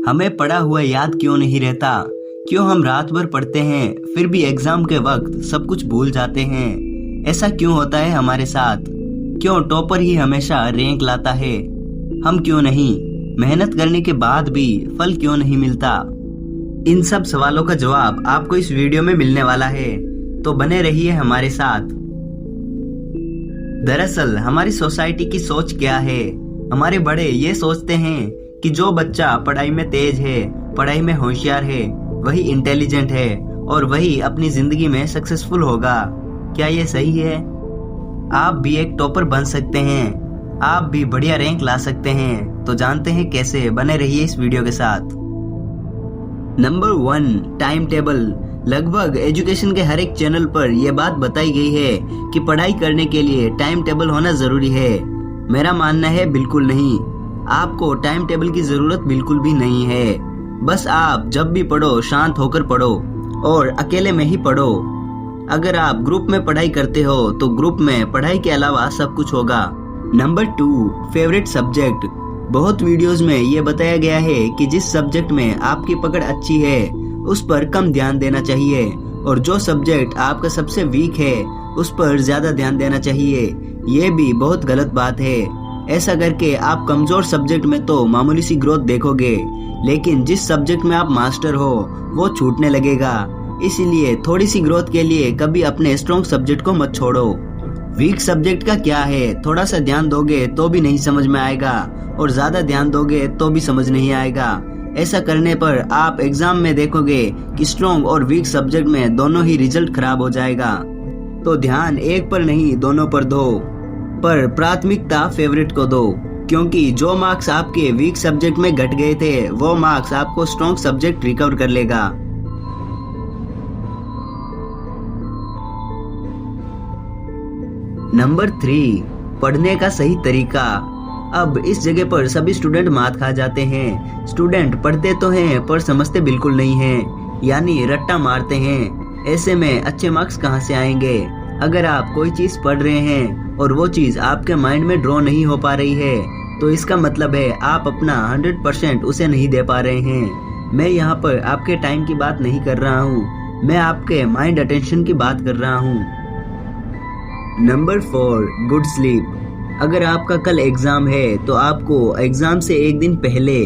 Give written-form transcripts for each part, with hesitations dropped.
हमें पढ़ा हुआ याद क्यों नहीं रहता? क्यों हम रात भर पढ़ते हैं फिर भी एग्जाम के वक्त सब कुछ भूल जाते हैं? ऐसा क्यों होता है हमारे साथ? क्यों टॉपर ही हमेशा रैंक लाता है? हम क्यों नहीं? मेहनत करने के बाद भी फल क्यों नहीं मिलता? इन सब सवालों का जवाब आपको इस वीडियो में मिलने वाला है, तो बने रहिए हमारे साथ। दरअसल हमारी सोसाइटी की सोच क्या है? हमारे बड़े ये सोचते हैं कि जो बच्चा पढ़ाई में तेज है, पढ़ाई में होशियार है, वही इंटेलिजेंट है और वही अपनी जिंदगी में सक्सेसफुल होगा। क्या ये सही है? आप भी एक टॉपर बन सकते हैं, आप भी बढ़िया रैंक ला सकते हैं। तो जानते हैं कैसे? बने रहिए इस वीडियो के साथ। Number 1, time table. लगभग एजुकेशन के हर एक चैनल पर यह बात बताई गई है कि पढ़ाई करने के लिए टाइम टेबल होना जरूरी है। मेरा मानना है बिल्कुल नहीं। आपको टाइम टेबल की जरूरत बिल्कुल भी नहीं है। बस आप जब भी पढ़ो शांत होकर पढ़ो और अकेले में ही पढ़ो। अगर आप ग्रुप में पढ़ाई करते हो तो ग्रुप में पढ़ाई के अलावा सब कुछ होगा। Number 2, favourite subject. बहुत वीडियोस में ये बताया गया है कि जिस सब्जेक्ट में आपकी पकड़ अच्छी है उस पर कम ध्यान देना चाहिए और जो सब्जेक्ट आपका सबसे वीक है उस पर ज्यादा ध्यान देना चाहिए। ये भी बहुत गलत बात है। ऐसा करके आप कमजोर सब्जेक्ट में तो मामूली सी ग्रोथ देखोगे, लेकिन जिस सब्जेक्ट में आप मास्टर हो वो छूटने लगेगा। इसीलिए थोड़ी सी ग्रोथ के लिए कभी अपने स्ट्रॉन्ग सब्जेक्ट को मत छोड़ो। वीक सब्जेक्ट का क्या है? थोड़ा सा ध्यान दोगे तो भी नहीं समझ में आएगा और ज्यादा ध्यान दोगे तो भी समझ नहीं आएगा। ऐसा करने पर आप एग्जाम में देखोगे कि स्ट्रॉन्ग और वीक सब्जेक्ट में दोनों ही रिजल्ट खराब हो जाएगा। तो ध्यान एक पर नहीं दोनों पर दो, पर प्राथमिकता फेवरेट को दो, क्योंकि जो मार्क्स आपके वीक सब्जेक्ट में घट गए थे वो मार्क्स आपको स्ट्रॉन्ग सब्जेक्ट रिकवर कर लेगा। नंबर 3, पढ़ने का सही तरीका। अब इस जगह पर सभी स्टूडेंट मात खा जाते हैं। स्टूडेंट पढ़ते तो हैं पर समझते बिल्कुल नहीं हैं, यानी रट्टा मारते हैं। ऐसे में अच्छे मार्क्स कहां से आएंगे? अगर आप कोई चीज पढ़ रहे हैं और वो चीज आपके माइंड में ड्रॉ नहीं हो पा रही है तो इसका मतलब है आप अपना 100% उसे नहीं दे पा रहे हैं। मैं यहाँ पर आपके टाइम की बात नहीं कर रहा हूँ, मैं आपके माइंड अटेंशन की बात कर रहा हूँ। Number 4, good sleep. अगर आपका कल एग्जाम है तो आपको एग्जाम से एक दिन पहले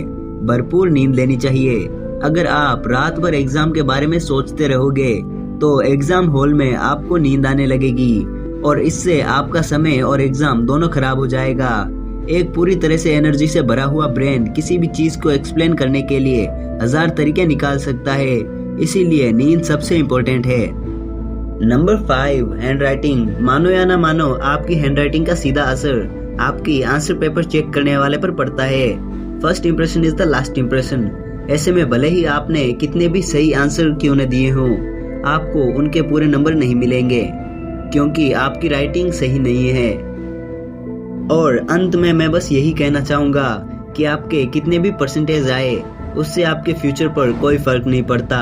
भरपूर नींद लेनी चाहिए। अगर आप रात भर एग्जाम के बारे में सोचते रहोगे तो एग्जाम हॉल में आपको नींद आने लगेगी और इससे आपका समय और एग्जाम दोनों खराब हो जाएगा। एक पूरी तरह से एनर्जी से भरा हुआ ब्रेन किसी भी चीज को एक्सप्लेन करने के लिए 1000 तरीके निकाल सकता है, इसीलिए नींद सबसे इम्पोर्टेंट है। Number 5, handwriting. मानो या ना मानो, आपकी हैंडराइटिंग का सीधा असर आपकी आंसर पेपर चेक करने वाले पर पड़ता है। First impression is the last impression. ऐसे में भले ही आपने कितने भी सही आंसर क्यों न दिए हों, आपको उनके पूरे नंबर नहीं मिलेंगे क्योंकि आपकी राइटिंग सही नहीं है। और अंत में मैं बस यही कहना चाहूंगा कि आपके कितने भी परसेंटेज आए उससे आपके फ्यूचर पर कोई फर्क नहीं पड़ता।